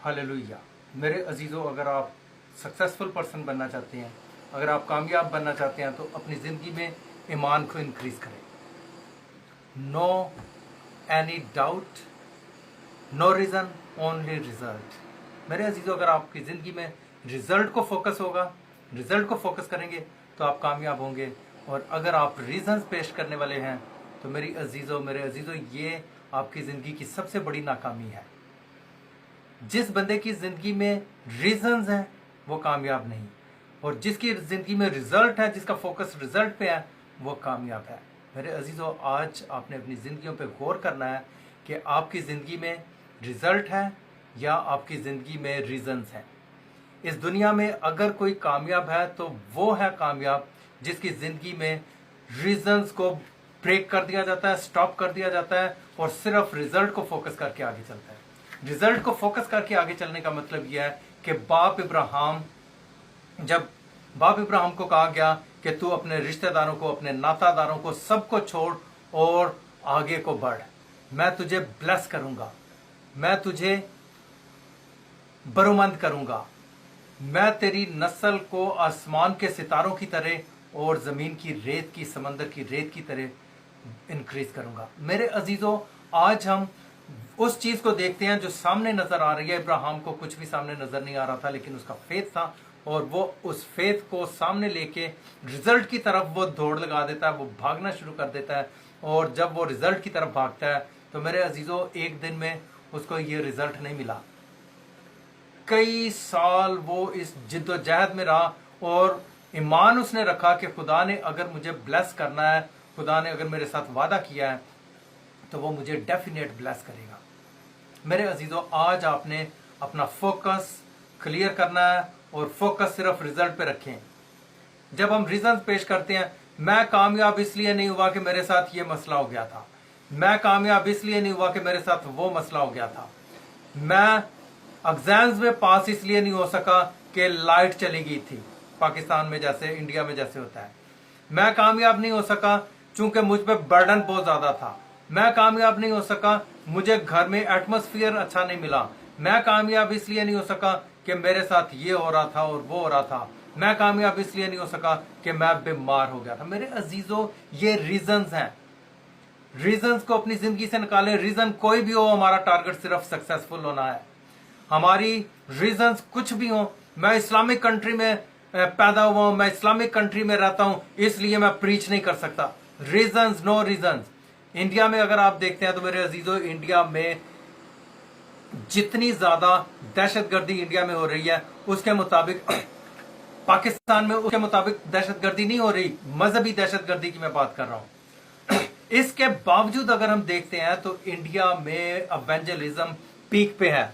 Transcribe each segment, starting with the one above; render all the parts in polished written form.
Hallelujah. मेरे अजीज़ों, अगर आप सक्सेसफुल पर्सन बनना चाहते हैं, अगर आप कामयाब बनना चाहते हैं, तो अपनी ज़िंदगी में ईमान को इंक्रीज़ करें। No any doubt, no reason, only result. मेरे अजीज़ों, अगर आपकी ज़िंदगी में रिजल्ट को फोकस होगा, रिजल्ट को फोकस करेंगे तो आप कामयाब होंगे। और अगर आप रीजंस पेश करने वाले हैं तो मेरे अजीज़ों, ये आपकी ज़िंदगी की सबसे बड़ी नाकामी है। जिस बंदे की ज़िंदगी में रीजंस हैं वो कामयाब नहीं, और जिसकी ज़िंदगी में रिजल्ट है, जिसका फोकस रिजल्ट पे है, वो कामयाब है। मेरे अजीज़ों, आज आपने अपनी ज़िंदगियों पे गौर करना है कि आपकी ज़िंदगी में रिजल्ट है या आपकी ज़िंदगी में रीजंस हैं। इस दुनिया में अगर कोई कामयाब है तो वो है कामयाब जिसकी ज़िंदगी में रीजंस को ब्रेक कर दिया जाता है, स्टॉप कर दिया जाता है, और सिर्फ रिजल्ट को फोकस करके आगे चलता है। रिजल्ट को फोकस करके आगे चलने का मतलब यह है कि जब बाप इब्राहिम को कहा गया कि तू अपने रिश्तेदारों को, अपने नातादारों को, सबको छोड़ और आगे को बढ़, मैं तुझे ब्लेस करूंगा, मैं तुझे बरूमंद करूंगा, मैं तेरी नस्ल को आसमान के सितारों की तरह और जमीन की रेत की, समंदर की रेत की तरह इंक्रीज करूंगा। मेरे अजीजों, आज हम उस चीज को देखते हैं जो सामने नजर आ रही है। इब्राहिम को कुछ भी सामने नजर नहीं आ रहा था, लेकिन उसका फेथ था, और वो उस फेथ को सामने लेके रिजल्ट की तरफ वो दौड़ लगा देता है, वो भागना शुरू कर देता है। और जब वो रिजल्ट की तरफ भागता है तो मेरे अजीजों, एक दिन में उसको ये रिजल्ट नहीं मिला। कई साल वो इस जिद्दोजहद में रहा, और ईमान उसने रखा कि खुदा ने अगर मुझे ब्लेस करना है, खुदा ने अगर मेरे साथ वादा किया है, तो वो मुझे डेफिनेट ब्लेस करेगा। मेरे अजीजों, आज आपने अपना फोकस क्लियर करना है, और फोकस सिर्फ रिजल्ट पे रखें। जब हम रीजन पेश करते हैं, मैं कामयाब इसलिए नहीं हुआ कि मेरे साथ ये मसला हो गया था, मैं कामयाब इसलिए नहीं हुआ कि मेरे साथ वो मसला हो गया था, मैं एग्जाम्स में पास इसलिए नहीं हो सका कि लाइट चली गई थी, पाकिस्तान में जैसे, इंडिया में जैसे होता है, मैं कामयाब नहीं हो सका चूंकि मुझ पर बर्डन बहुत ज्यादा था, मैं कामयाब नहीं हो सका, मुझे घर में एटमॉस्फेयर अच्छा नहीं मिला, मैं कामयाब इसलिए नहीं हो सका कि मेरे साथ ये हो रहा था और वो हो रहा था, मैं कामयाब इसलिए नहीं हो सका कि मैं बीमार हो गया था। मेरे अजीजों, ये रीजंस हैं। रीजंस को अपनी जिंदगी से निकालें। रीजन कोई भी हो, हमारा टारगेट सिर्फ सक्सेसफुल होना है। हमारी रीजंस कुछ भी हो, मैं इस्लामिक कंट्री में पैदा हुआ हूं, मैं इस्लामिक कंट्री में रहता हूं, इसलिए मैं प्रीच नहीं कर सकता। Reasons, no reasons. इंडिया में अगर आप देखते हैं तो मेरे अजीजों, इंडिया में जितनी ज्यादा दहशतगर्दी इंडिया में हो रही है, उसके मुताबिक पाकिस्तान में उसके मुताबिक दहशतगर्दी नहीं हो रही। मजहबी दहशतगर्दी की मैं बात कर रहा हूं। इसके बावजूद अगर हम देखते हैं तो इंडिया में एवेंजलिज्म पीक पे है।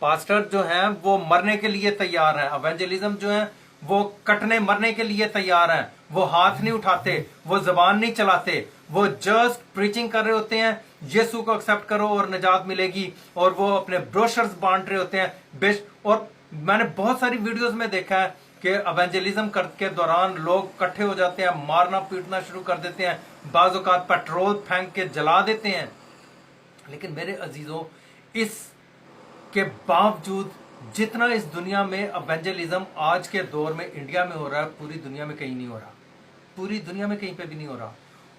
पास्टर जो हैं वो मरने के लिए तैयार हैं, एवेंजलिज्म जो है वो कटने मरने के लिए तैयार हैं। वो हाथ नहीं उठाते, वो जबान नहीं चलाते, वो जस्ट प्रीचिंग कर रहे होते हैं, यीशु को एक्सेप्ट करो और निजात मिलेगी, और वो अपने ब्रोशर्स बांट रहे होते हैं। और मैंने बहुत सारी वीडियोस में देखा है कि एवेंजलिज्म के दौरान लोग इकट्ठे हो जाते हैं, मारना पीटना शुरू कर देते हैं, बाज़ औक़ात पेट्रोल फेंक के जला देते हैं। लेकिन मेरे अजीजों, इस के बावजूद जितना इस दुनिया में एवेंजलिज्म आज के दौर में इंडिया में हो रहा है, पूरी दुनिया में कहीं नहीं हो रहा, पूरी दुनिया में कहीं पे भी नहीं हो रहा।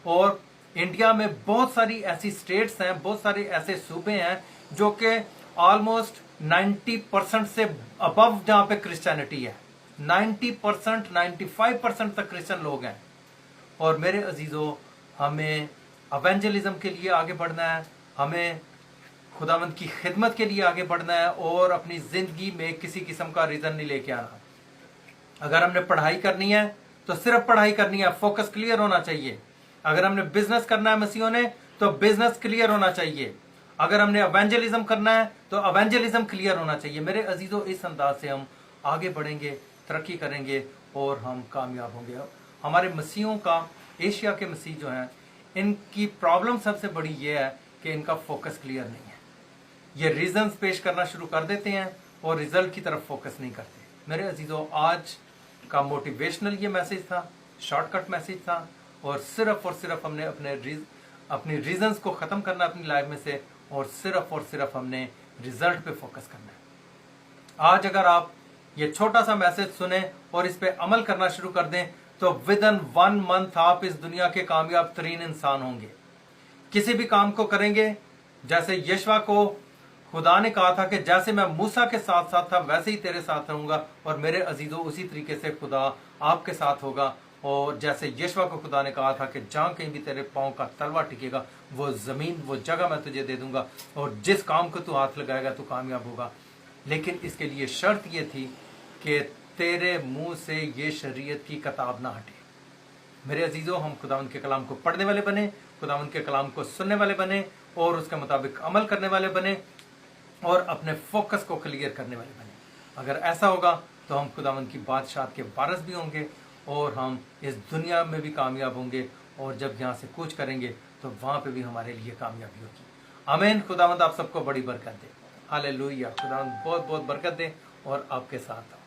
और इंडिया में बहुत सारी ऐसी स्टेट्स हैं, बहुत सारे ऐसे सूबे हैं जो कि ऑलमोस्ट 90% से अबव जहां पे क्रिश्चियनिटी है, 90%, 95% तक क्रिश्चियन लोग हैं। और मेरे अजीजों, हमें एवेंजलिज्म के लिए आगे बढ़ना है, हमें खुदावंद की खिदमत के लिए आगे बढ़ना है, और अपनी जिंदगी में किसी किस्म का रीजन नहीं लेके आना। अगर हमने पढ़ाई करनी है तो सिर्फ पढ़ाई करनी है, फोकस क्लियर होना चाहिए। अगर हमने बिजनेस करना है मसीहों ने, तो बिजनेस क्लियर होना चाहिए। अगर हमने एवेंजलिज्म करना है तो एवेंजलिज्म क्लियर होना चाहिए। मेरे अजीजों, इस अंदाज से हम आगे बढ़ेंगे, तरक्की करेंगे और हम कामयाब होंगे। हमारे मसीहों का, एशिया के मसीह जो हैं, इनकी प्रॉब्लम सबसे बड़ी ये है कि इनका फोकस क्लियर नहीं है। ये रीजंस पेश करना शुरू कर देते हैं और रिजल्ट की तरफ फोकस नहीं करते। मेरे अजीजों, आज का मोटिवेशनल ये मैसेज था, शॉर्टकट मैसेज था, और सिर्फ हमने अपनी रीजंस को खत्म करना अपनी लाइफ में से, और सिर्फ हमने रिजल्ट पे फोकस करना है। आज अगर आप ये छोटा सा मैसेज सुने और इस पे अमल करना शुरू कर दें तो विद इन 1 मंथ आप इस दुनिया के कामयाब तरीन इंसान होंगे। किसी भी काम को करेंगे, जैसे यशवा को खुदा ने कहा था कि जैसे मैं मूसा के साथ साथ था वैसे ही तेरे साथ रहूंगा, और मेरे अजीजों उसी तरीके से खुदा आपके साथ होगा। और जैसे यशवा को खुदा ने कहा था कि जहां कहीं भी तेरे पांव का तलवा टिकेगा वो जमीन, वो जगह मैं तुझे दे दूंगा, और जिस काम को तू हाथ लगाएगा तू कामयाब होगा। लेकिन इसके लिए शर्त ये थी कि तेरे मुंह से ये शरीयत की किताब ना हटे। मेरे अजीजों, हम खुदावंद के कलाम को पढ़ने वाले बने, खुदावंद के कलाम को सुनने वाले बने और उसके मुताबिक अमल करने वाले बने और अपने फोकस को क्लियर करने वाले बने। अगर ऐसा होगा तो हम खुदावंद की बादशाह के वारिस भी होंगे और हम इस दुनिया में भी कामयाब होंगे, और जब यहाँ से कूच करेंगे तो वहां पे भी हमारे लिए कामयाबी होगी। आमीन। खुदावंद आप सबको बड़ी बरकत दे। हालेलुया। खुदावंद बहुत बहुत बरकत दे और आपके साथ हो।